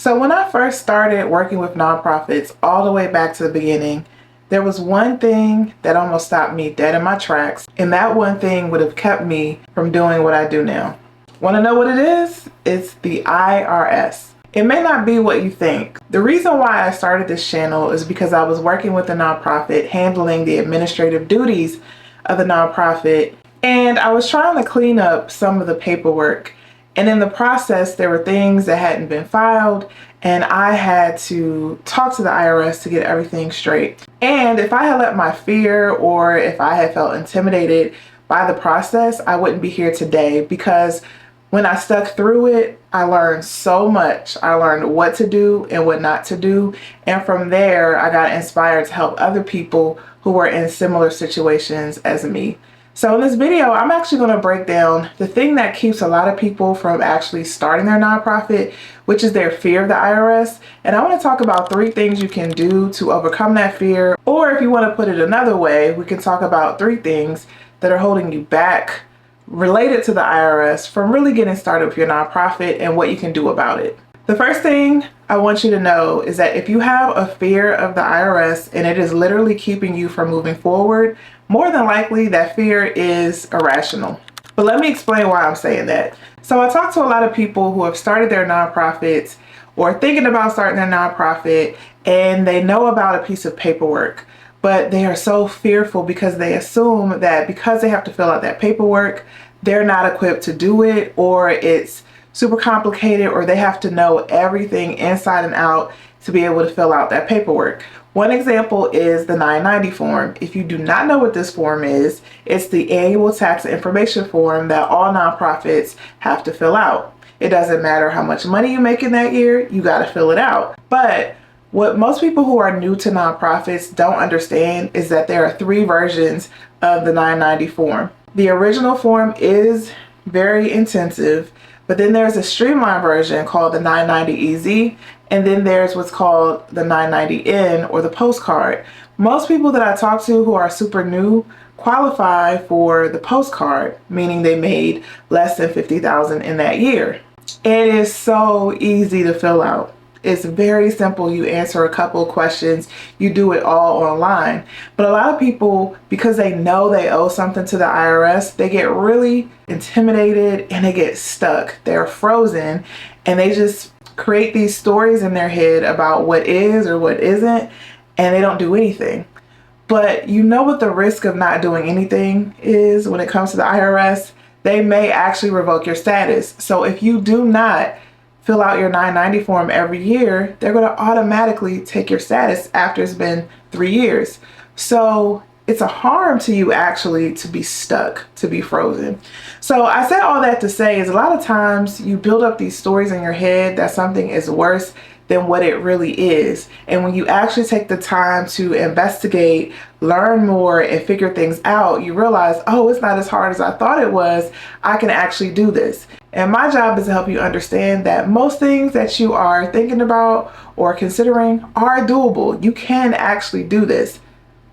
So when I first started working with nonprofits all the way back to the beginning, there was one thing that almost stopped me dead in my tracks, and that one thing would have kept me from doing what I do now. Want to know what it is? It's the IRS. It may not be what you think. The reason why I started this channel is because I was working with a nonprofit handling the administrative duties of the nonprofit, and I was trying to clean up some of the paperwork. And in the process, there were things that hadn't been filed, and I had to talk to the IRS to get everything straight. And if I had let my fear or if I had felt intimidated by the process, I wouldn't be here today, because when I stuck through it, I learned so much. I learned what to do and what not to do. And from there, I got inspired to help other people who were in similar situations as me. So in this video, I'm actually going to break down the thing that keeps a lot of people from actually starting their nonprofit, which is their fear of the IRS. And I want to talk about 3 things you can do to overcome that fear. Or if you want to put it another way, we can talk about 3 things that are holding you back related to the IRS from really getting started with your nonprofit and what you can do about it. The first thing I want you to know is that if you have a fear of the IRS and it is literally keeping you from moving forward, more than likely that fear is irrational. But let me explain why I'm saying that. So I talk to a lot of people who have started their nonprofits or thinking about starting their nonprofit, and they know about a piece of paperwork, but they are so fearful because they assume that because they have to fill out that paperwork, they're not equipped to do it, or it's super complicated, or they have to know everything inside and out to be able to fill out that paperwork. One example is the 990 form. If you do not know what this form is, it's the annual tax information form that all nonprofits have to fill out. It doesn't matter how much money you make in that year, you got to fill it out. But what most people who are new to nonprofits don't understand is that there are 3 versions of the 990 form. The original form is very intensive, but then there's a streamlined version called the 990EZ, and then there's what's called the 990N, or the postcard. Most people that I talk to who are super new qualify for the postcard, meaning they made less than $50,000 in that year. It is so easy to fill out. It's very simple. You answer a couple of questions, you do it all online. But a lot of people, because they know they owe something to the IRS, they get really intimidated and they get stuck. They're frozen, and they just create these stories in their head about what is or what isn't, and they don't do anything. But you know what the risk of not doing anything is when it comes to the IRS? They may actually revoke your status. So if you do not fill out your 990 form every year, they're going to automatically take your status after it's been 3 years. So it's a harm to you actually to be stuck, to be frozen. So I said all that to say is a lot of times you build up these stories in your head that something is worse than what it really is. And when you actually take the time to investigate, learn more, and figure things out, you realize, oh, it's not as hard as I thought it was. I can actually do this. And my job is to help you understand that most things that you are thinking about or considering are doable. You can actually do this.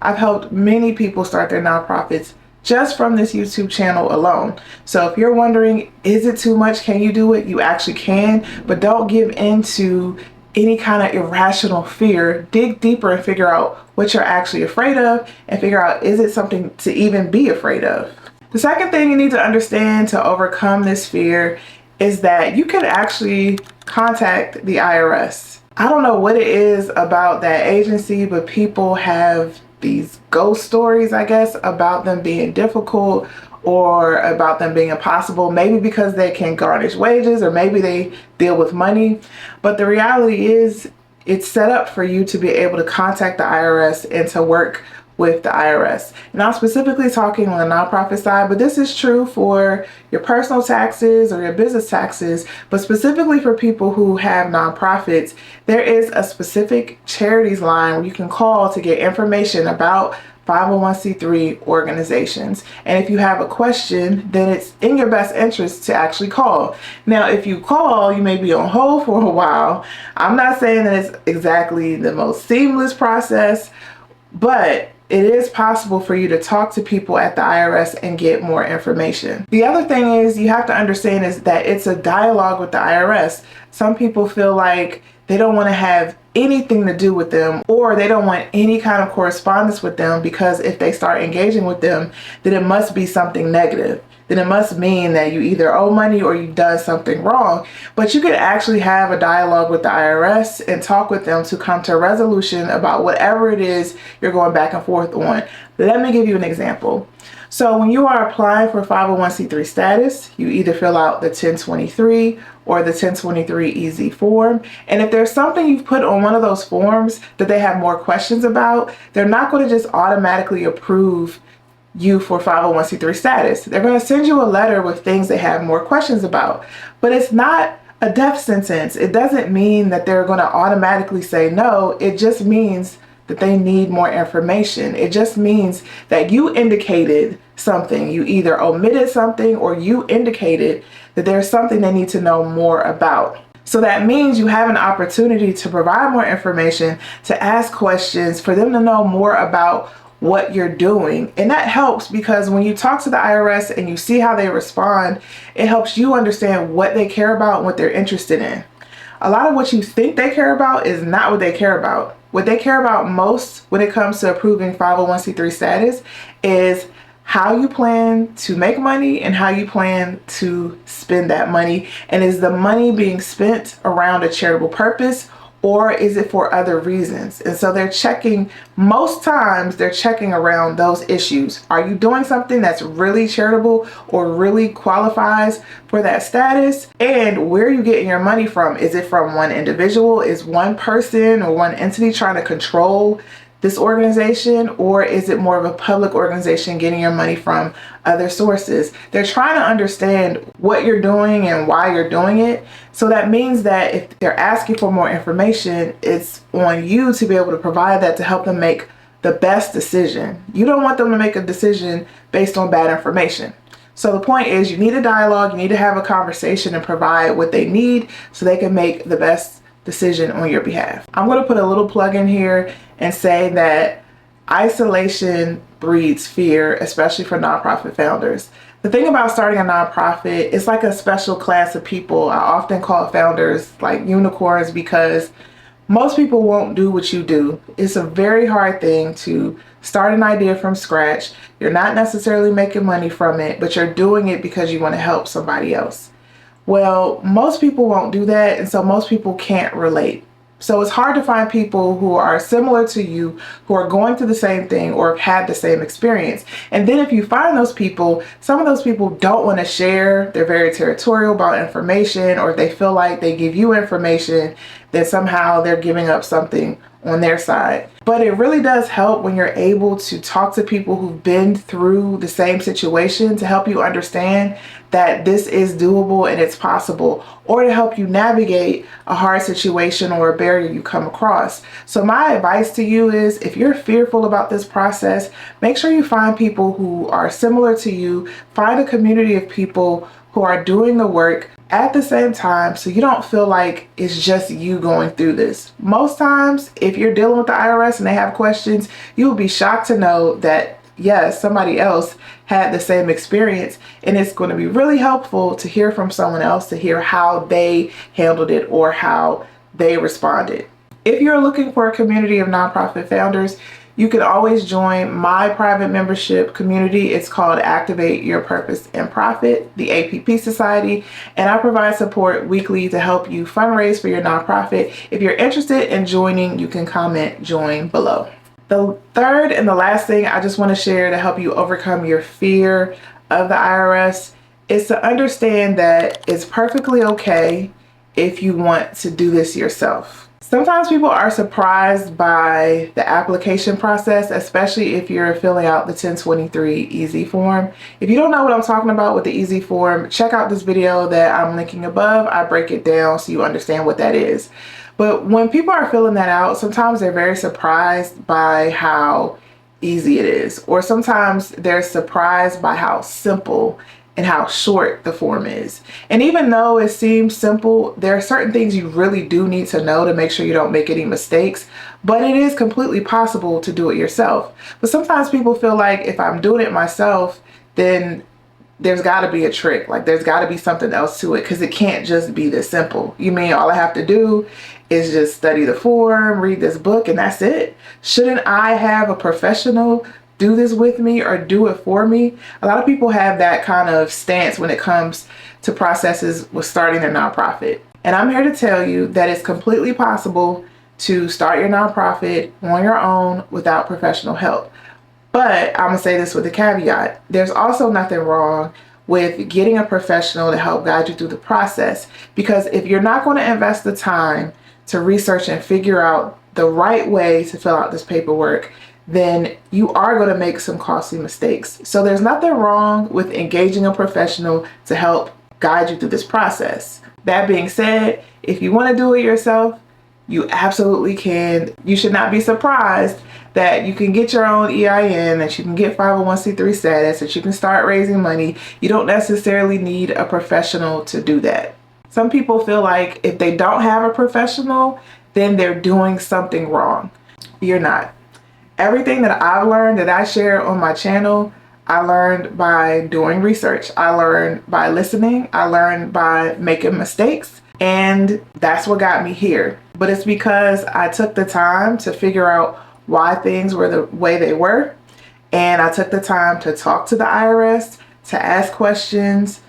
I've helped many people start their nonprofits just from this YouTube channel alone. So if you're wondering, is it too much? Can you do it? You actually can, but don't give in to any kind of irrational fear. Dig deeper and figure out what you're actually afraid of, and figure out, is it something to even be afraid of? The second thing you need to understand to overcome this fear is that you can actually contact the IRS. I don't know what it is about that agency, but people have these ghost stories, I guess, about them being difficult or about them being impossible, maybe because they can garnish wages or maybe they deal with money. But the reality is it's set up for you to be able to contact the IRS and to work with the IRS. And I'm specifically talking on the nonprofit side, but this is true for your personal taxes or your business taxes. But specifically for people who have nonprofits, there is a specific charities line where you can call to get information about 501c3 organizations. And if you have a question, then it's in your best interest to actually call. Now, if you call, you may be on hold for a while. I'm not saying that it's exactly the most seamless process, but it is possible for you to talk to people at the IRS and get more information. The other thing is you have to understand is that it's a dialogue with the IRS. Some people feel like they don't want to have anything to do with them, or they don't want any kind of correspondence with them, because if they start engaging with them, then it must be something negative. Then it must mean that you either owe money or you've done something wrong. But you can actually have a dialogue with the IRS and talk with them to come to a resolution about whatever it is you're going back and forth on. Let me give you an example. So when you are applying for 501c3 status, you either fill out the 1023 or the 1023 EZ form. And if there's something you've put on one of those forms that they have more questions about, they're not going to just automatically approve you for 501c3 status. They're going to send you a letter with things they have more questions about. But it's not a death sentence. It doesn't mean that they're going to automatically say no. It just means that they need more information. It just means that you indicated something. You either omitted something or you indicated that there's something they need to know more about. So that means you have an opportunity to provide more information, to ask questions, for them to know more about what you're doing. And that helps because when you talk to the IRS and you see how they respond, it helps you understand what they care about and what they're interested in. A lot of what you think they care about is not what they care about. What they care about most when it comes to approving 501c3 status is how you plan to make money and how you plan to spend that money. And is the money being spent around a charitable purpose, or is it for other reasons? And so they're checking, most times they're checking around those issues. Are you doing something that's really charitable or really qualifies for that status? And where are you getting your money from? Is it from one individual? Is one person or one entity trying to control this organization, or is it more of a public organization getting your money from other sources? They're trying to understand what you're doing and why you're doing it. So that means that if they're asking for more information, it's on you to be able to provide that to help them make the best decision. You don't want them to make a decision based on bad information. So the point is, you need a dialogue, you need to have a conversation and provide what they need so they can make the best decision on your behalf. I'm going to put a little plug in here and say that isolation breeds fear, especially for nonprofit founders. The thing about starting a nonprofit, it's like a special class of people. I often call founders like unicorns because most people won't do what you do. It's a very hard thing to start an idea from scratch. You're not necessarily making money from it, but you're doing it because you want to help somebody else. Well, most people won't do that, and so most people can't relate. So it's hard to find people who are similar to you, who are going through the same thing or have had the same experience. And then if you find those people, some of those people don't want to share. They're very territorial about information, or if they feel like they give you information, then somehow they're giving up something on their side. But it really does help when you're able to talk to people who've been through the same situation to help you understand that this is doable and it's possible, or to help you navigate a hard situation or a barrier you come across. So my advice to you is, if you're fearful about this process, make sure you find people who are similar to you. Find a community of people who are doing the work at the same time, so you don't feel like it's just you going through this. Most times, if you're dealing with the IRS and they have questions, you will be shocked to know that yes, somebody else had the same experience, and it's going to be really helpful to hear from someone else, to hear how they handled it or how they responded. If you're looking for a community of nonprofit founders, you can always join my private membership community. It's called Activate Your Purpose and Profit, the APP Society, and I provide support weekly to help you fundraise for your nonprofit. If you're interested in joining, you can comment join below. The third and the last thing I just want to share to help you overcome your fear of the IRS is to understand that it's perfectly okay if you want to do this yourself. Sometimes people are surprised by the application process, especially if you're filling out the 1023 EZ form. If you don't know what I'm talking about with the EZ form, check out this video that I'm linking above. I break it down so you understand what that is. But when people are filling that out, sometimes they're very surprised by how easy it is, or sometimes they're surprised by how simple and how short the form is. And even though it seems simple, there are certain things you really do need to know to make sure you don't make any mistakes. But it is completely possible to do it yourself. But sometimes people feel like if I'm doing it myself, then there's got to be a trick. Like there's got to be something else to it, because it can't just be this simple. You mean all I have to do is just study the form, read this book, and that's it? Shouldn't I have a professional do this with me or do it for me? A lot of people have that kind of stance when it comes to processes with starting their nonprofit. And I'm here to tell you that it's completely possible to start your nonprofit on your own without professional help. But I'm gonna say this with a caveat. There's also nothing wrong with getting a professional to help guide you through the process, because if you're not going to invest the time to research and figure out the right way to fill out this paperwork, then you are going to make some costly mistakes. So there's nothing wrong with engaging a professional to help guide you through this process. That being said, if you want to do it yourself, you absolutely can. You should not be surprised that you can get your own EIN, that you can get 501c3 status, that you can start raising money. You don't necessarily need a professional to do that. Some people feel like if they don't have a professional, then they're doing something wrong. You're not. Everything that I've learned, that I share on my channel, I learned by doing research. I learned by listening. I learned by making mistakes. And that's what got me here. But it's because I took the time to figure out why things were the way they were. And I took the time to talk to the IRS, to ask questions,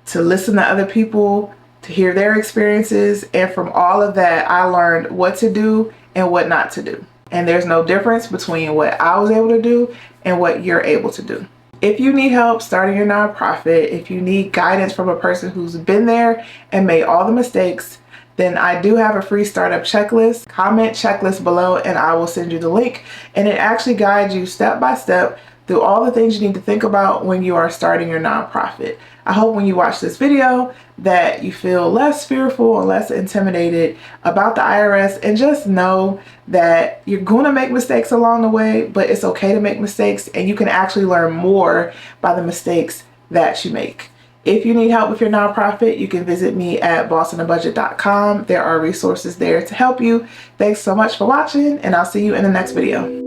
to listen to other people, to hear their experiences. And from all of that, I learned what to do and what not to do. And there's no difference between what I was able to do and what you're able to do. If you need help starting your nonprofit, if you need guidance from a person who's been there and made all the mistakes, then I do have a free startup checklist. Comment checklist below and I will send you the link. And it actually guides you step by step through all the things you need to think about when you are starting your nonprofit. I hope when you watch this video that you feel less fearful and less intimidated about the IRS, and just know that you're going to make mistakes along the way, but it's okay to make mistakes, and you can actually learn more by the mistakes that you make. If you need help with your nonprofit, you can visit me at bossonabudget.com. There are resources there to help you. Thanks so much for watching, and I'll see you in the next video.